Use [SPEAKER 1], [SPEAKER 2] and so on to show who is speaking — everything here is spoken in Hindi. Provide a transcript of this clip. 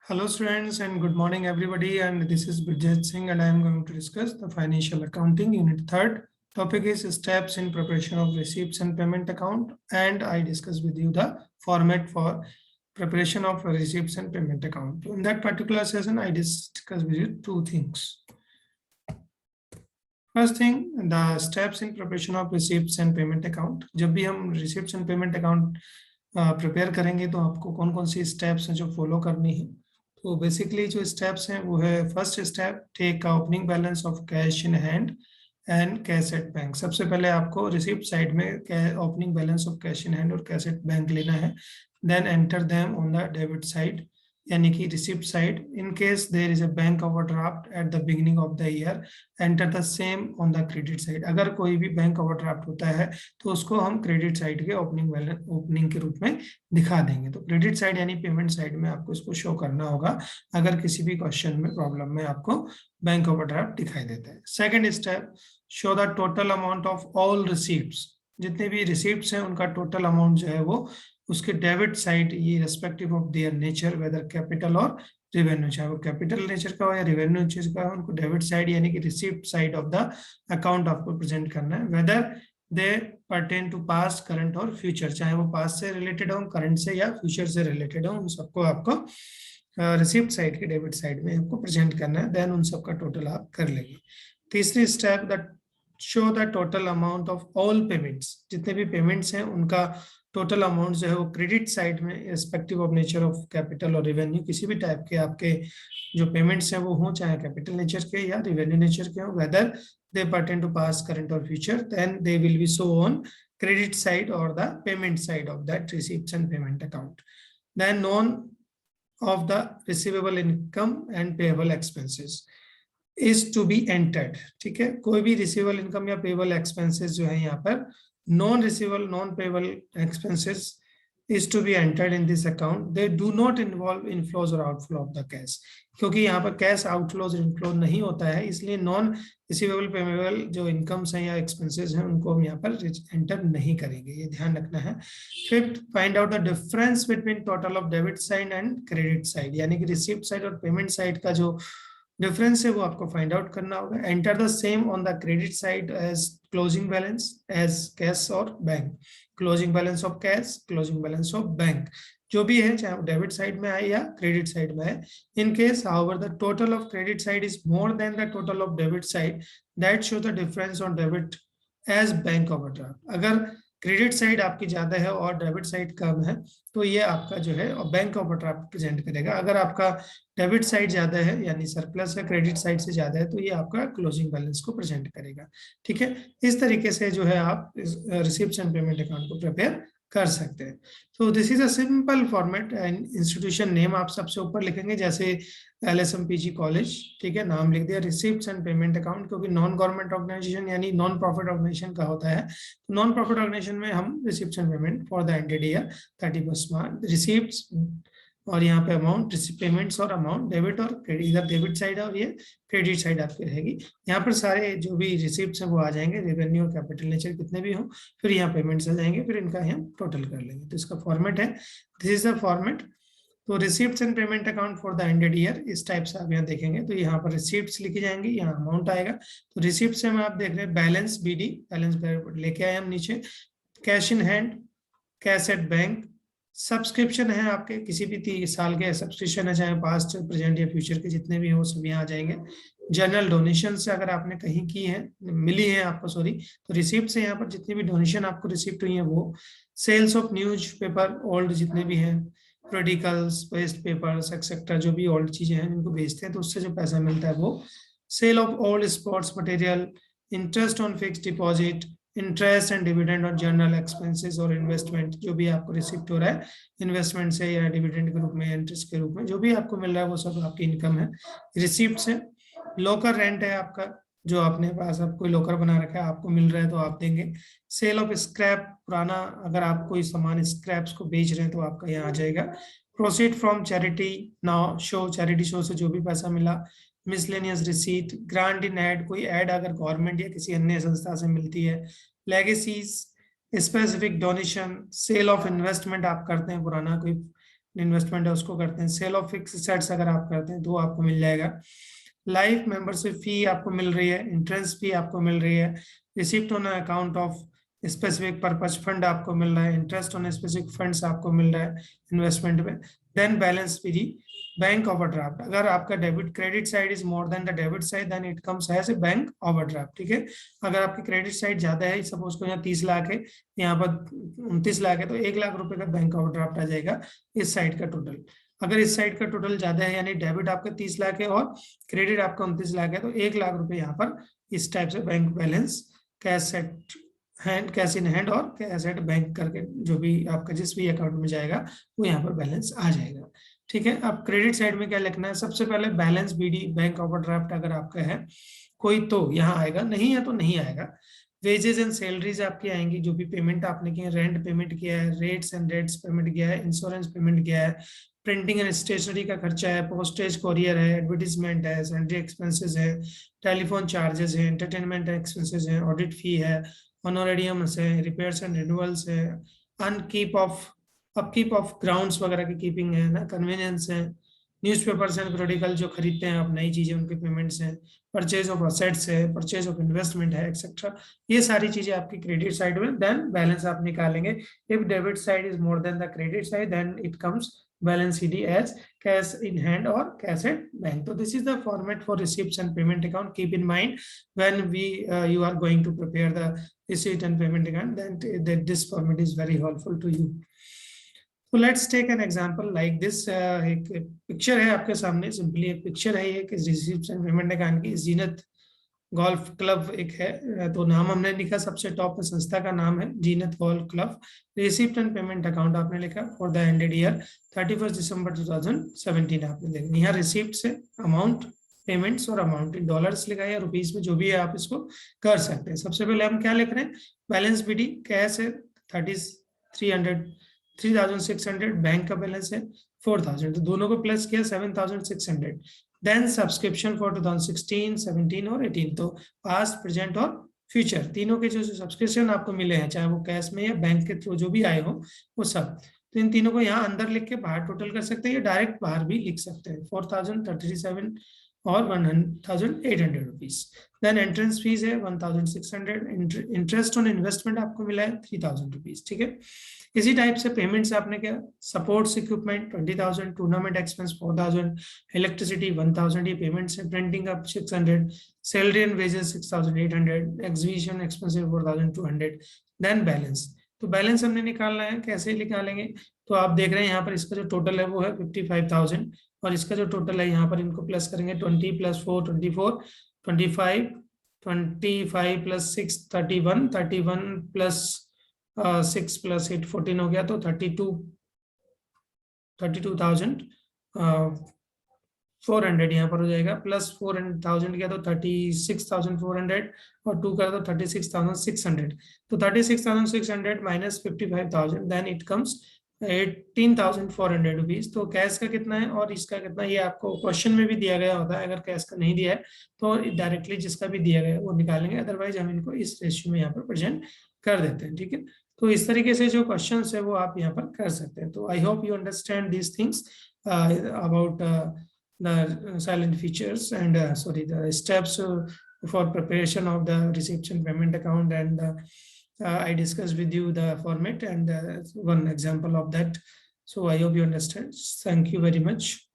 [SPEAKER 1] Hello students and good morning everybody, and this is Bijay Singh and I am going to discuss the financial accounting unit 3rd. Topic is steps in preparation of receipts and payment account, and I discuss with you the format for preparation of receipts and payment account. In that particular session I discuss with you two things. First thing, the steps in preparation of receipts and payment account. जब भी हम receipts and payment account prepare करेंगे तो आपको कौन कौन सी स्टेप्स हैं जो फॉलो करनी है। तो बेसिकली जो स्टेप्स हैं वो है, फर्स्ट स्टेप, टेक का opening balance of cash in hand and cash at bank. सबसे पहले आपको रिसिप्ट साइड में opening balance of cash in hand और कैश एट बैंक लेना है। Then enter them on the debit side, यानी कि receipt side. In case there is a bank overdraft at the beginning of the year, enter the same on the credit side. अगर कोई भी बैंक ओवरड्राफ्ट होता है तो उसको हम क्रेडिट साइड के ओपनिंग के रूप में दिखा देंगे। तो क्रेडिट साइड यानी पेमेंट साइड में आपको इसको शो करना होगा अगर किसी भी क्वेश्चन में प्रॉब्लम में आपको बैंक ओवरड्राफ्ट दिखाई देता है। Second step, show the total amount of all receipts. जितने भी रिसीप्ट्स हैं उनका टोटल अमाउंट जो है वो उसके डेबिट साइड, ये respective of their nature, whether capital और रेवेन्यू, चाहे वो कैपिटल नेचर का हो या रेवेन्यू नेचर का हो, उनको डेबिट साइड यानी कि receipt side of the account आपको प्रेजेंट करना है। Whether they pertain to past, current और फ्यूचर, चाहे वो पास्ट से रिलेटेड हो, करंट से या फ्यूचर से रिलेटेड हो, उन सबको आपको रिसीप्ट साइड के डेबिट साइड में आपको प्रेजेंट करना है। देन उन सबका टोटल आप कर लेंगे। तीसरी step, the show the total amount of all payments. जितने भी पेमेंट्स हैं उनका टोटल अमाउंट जो है वो क्रेडिट साइड में, respective of nature of capital और रेवेन्यू, किसी भी टाइप के आपके जो पेमेंट्स हैं वो हों, चाहे कैपिटल नेचर के या रेवेन्यू नेचर के हो, whether they pertain to past, current और future, then they will be show on credit side और the payment side of that receipts and payment account. Then none of the receivable income and payable expenses is to be entered. ठीक है, कोई भी रिसीवेबल इनकम या पेएबल एक्सपेंसेस जो है यहाँ पर non-receivable, non-payable expenses is to be entered in this account. They do not involve inflows or outflow of the cash. क्योंकि यहाँ पर कैश आउटफ्लोज इनफ्लो नहीं होता है, इसलिए नॉन रिसीवेबल पेमेबल जो इनकम्स हैं या एक्सपेंसेस हैं उनको हम यहाँ पर एंटर नहीं करेंगे, ये ध्यान रखना है। Fifth, find out the difference between total of debit side and credit side, यानी कि रिसीप्ट साइड और पेमेंट साइड का जो डिफरेंस है वो आपको फाइंड आउट करना होगा। Enter the same on the credit side as closing balance as cash और bank, closing balance of cash, closing balance of bank, जो भी है चाहे डेबिट साइड में आए या क्रेडिट साइड में आए। In case however the total of credit side is more than the total of debit side, that show the difference on debit as bank overdraft. अगर क्रेडिट साइड आपकी ज्यादा है और डेबिट साइड कम है तो ये आपका जो है बैंक ओवरड्राफ्ट प्रेजेंट करेगा। अगर आपका डेबिट साइड ज्यादा है यानी सरप्लस है, क्रेडिट साइड से ज्यादा है, तो ये आपका क्लोजिंग बैलेंस को प्रेजेंट करेगा। ठीक है, इस तरीके से जो है आप रिसीप्ट्स एंड पेमेंट अकाउंट को प्रिपेयर कर सकते हैं। तो this is a simple format and institution name आप सबसे ऊपर लिखेंगे, जैसे LSMPG कॉलेज, ठीक है, नाम लिख दिया, रिसीप्ट्स एंड पेमेंट अकाउंट, क्योंकि नॉन गवर्नमेंट ऑर्गेनाइजेशन यानी नॉन प्रॉफिट ऑर्गेनाइजेशन का होता है। नॉन प्रॉफिट ऑर्गेनाइजेशन में हम receipts and payment for the ended year 31 March, receipts और यहाँ पे अमाउंट, पेमेंट्स और अमाउंट, डेबिट और क्रेडिट, इधर डेबिट साइड और ये क्रेडिट साइड आपकी रहेगी। यहाँ पर सारे जो भी रिसीप्ट्स हैं वो आ जाएंगे, रेवेन्यू और कैपिटल नेचर कितने भी हों, फिर यहाँ पेमेंट्स आ जाएंगे, फिर इनका हम टोटल कर लेंगे। तो इसका फॉर्मेट है, दिस इज द फॉर्मेट। तो receipts and payment account for the ended year इस टाइप से आप यहाँ देखेंगे। तो यहाँ पर रिसीप्ट्स लिखी जाएंगी, यहाँ अमाउंट आएगा। तो रिसीप्ट्स में आप देख रहे हैं बैलेंस BD, बैलेंस लेके आए हम नीचे, cash in hand, cash at bank, subscription है आपके किसी भी साल के सब्सक्रिप्शन है, चाहे पास्ट प्रेजेंट या फ्यूचर के जितने भी हो सब यहाँ आ जाएंगे। जनरल डोनेशन से अगर आपने कहीं की है, मिली है आपको, सॉरी, तो रिसिप्ट से यहाँ पर जितनी भी डोनेशन आपको रिसिप्ट हुई है वो। Sales of news paper old जितने भी हैं, प्रोडिकल्स, वेस्ट पेपर्स एक्सेट्रा, जो भी ओल्ड चीजें हैं जिनको बेचते हैं तो उससे जो पैसा मिलता है वो। Sale of old sports material, interest on fixed deposit, interest and dividend और जनरल एक्सपेंसेस और इन्वेस्टमेंट, जो भी आपको रिसिप्ट हो रहा है इन्वेस्टमेंट से या डिविडेंड के रूप में, इंटरेस्ट के रूप में, जो भी आपको मिल रहा है वो सब आपकी इनकम है, रिसिप्ट से। लोकर रेंट है आपका, जो आपने पास आप कोई लोकर बना रखा है, आपको मिल रहा है तो आप देंगे। सेल ऑफ स्क्रैप, पुराना अगर आप कोई सामान स्क्रैप्स को बेच रहे हैं तो आपका यहाँ आ जाएगा। Proceed from charity now show, charity show से जो भी पैसा मिला। Miscellaneous receipt, grant in aid, कोई एड अगर गवर्नमेंट या किसी अन्य संस्था से मिलती है। Legacies, specific donation, sale of investment आप करते हैं पुराना कोई इन्वेस्टमेंट है उसको करते हैं। सेल ऑफ फिक्स एसेट्स अगर आप करते हैं तो आपको मिल जाएगा। लाइफ मेंबरशिप फी आपको मिल रही है, इंट्रेंस फी आपको मिल रही है, receipt on account of specific purpose fund आपको मिल रहा है, इंटरेस्ट ऑन स्पेसिफिक फंड्स आपको मिल रहा है इन्वेस्टमेंट में। देन बैलेंस पीरी बैंक ओवरड्राफ्ट, अगर आपका debit credit side is more than the debit side then it comes as a bank overdraft, ठीक है। अगर आपकी क्रेडिट साइड ज्यादा है, सपोज को यहाँ 30 लाख है, यहाँ पर 29 लाख है, तो 1 लाख रुपए का बैंक ओवरड्राफ्ट आ जाएगा इस साइड का टोटल। अगर इस साइड का टोटल ज्यादा है, यानी डेबिट आपका 30 लाख है और क्रेडिट आपका 29 लाख है, तो 1 लाख रुपए यहाँ पर इस टाइप से bank balance cash at hand, cash in hand और कैश एट बैंक करके जो भी आपका जिस भी अकाउंट में जाएगा वो यहाँ पर बैलेंस आ जाएगा, ठीक है। अब क्रेडिट साइड में क्या लिखना है, सबसे पहले बैलेंस बीडी बैंक ओवरड्राफ्ट अगर आपका है कोई तो यहाँ आएगा, नहीं है तो नहीं आएगा। वेजेस एंड सैलरीज आपकी आएंगी, जो भी पेमेंट आपने किया, रेंट पेमेंट किया है, रेट्स एंड रेट्स पेमेंट किया है, इंश्योरेंस पेमेंट किया है, प्रिंटिंग एंड स्टेशनरी का खर्चा है, पोस्टेज कोरियर है, एडवर्टीजमेंट है, सैलरी एक्सपेंसेस है, टेलीफोन चार्जेस है, एंटरटेनमेंट एक्सपेंसेस है, ऑडिट फी है, ऑनोरेडियम्स है, रिपेयर्स एंड रिन्यूअल्स है, अपकीप ऑफ ग्राउंड्स वगैरह की कीपिंग है ना, कन्वीनियंस है, न्यूज़पेपर्स एंड पीरियोडिकल जो खरीदते हैं आप नई चीजें उनके पेमेंट्स हैं, परचेज ऑफ असेट्स है, परचेज ऑफ इन्वेस्टमेंट है, एक्सेट्रा। ये सारी चीजें आपकी क्रेडिट साइड में। देन बैलेंस आप निकालेंगे। If debit side is more than the credit side then it comes balance CD as cash in hand or cash at bank. So this is the format for receipts and payment account. Keep in mind when you are going to prepare the receipt and payment account, then that this format is very helpful to you. So let's take an example like this. एक पिक्चर है आपके सामने, सिंपली एक पिक्चर है ये कि receipts and payment account की। जीनत गोल्फ क्लब एक है, तो नाम हमने लिखा सबसे टॉप में, संस्था का नाम है Zeenat golf club. Receipt and payment account आपने लिखा for the ended year 31 December 2017 आपने देखा। यहाँ रिसिप्ट से अमाउंट, पेमेंट्स और अमाउंट इन डॉलर्स लिखा है या रुपीज में, जो भी है आप इसको कर सकते हैं। सबसे पहले हम क्या लिख रहे हैं, बैलेंस बीडी कैश है 3600, बैंक का बैलेंस है 4000, तो दोनों को प्लस किया 7600। देन सब्सक्रिप्शन फॉर 2016, 17 और 18, तो पास्ट, प्रेजेंट और फ्यूचर तीनों के जो सब्सक्रिप्शन आपको मिले हैं, चाहे वो कैश में या बैंक के थ्रू जो भी आए हो वो सब, तो इन तीनों को यहाँ अंदर लिख के बाहर टोटल कर सकते हैं या डायरेक्ट बाहर भी लिख सकते हैं। 4037 और 1800 रुपीज। देन एंट्रेंस फीस है 1600, इंटरेस्ट ऑन इन्वेस्टमेंट आपको मिला है 3000 रुपीज, ठीक है। इसी टाइप से पेमेंट्स आपने क्या, sports equipment 20,000, tournament expense 4,000, electricity 1,000, ये पेमेंट्स है, प्रिंटिंग का 600, salary and wages 6,800, exhibition expensive 4,200। Then balance, तो बैलेंस हमने निकालना है, कैसे निकालेंगे, तो आप देख रहे हैं यहाँ पर इसका जो टोटल है वो है 55,000 और इसका जो टोटल है यहाँ पर इनको प्लस करेंगे 20 + 4 24, 25 प्लस 6 31, 31 प्लस 6 + 8 14 हो गया, तो 32,400 यहाँ पर हो जाएगा, प्लस 400,000 किया तो 36,400 और 2 कर दो 36,600, तो 36,600 minus 55,000 then it comes 18,400 rupees. तो कैश का कितना है और इसका कितना, ये आपको क्वेश्चन में भी दिया गया होता है। अगर कैश का नहीं दिया है तो डायरेक्टली जिसका भी दिया गया है वो निकालेंगे, अदरवाइज हम इनको इस रेशियो में यहाँ पर प्रेजेंट कर देते हैं, ठीक है। तो इस तरीके से जो क्वेश्चंस है वो आप यहाँ पर कर सकते हैं। तो I hope you understand these things about the silent features and the steps for preparation of the receipts and payment account, and I discussed with you the format and one example of that. So I hope you understand. Thank you very much.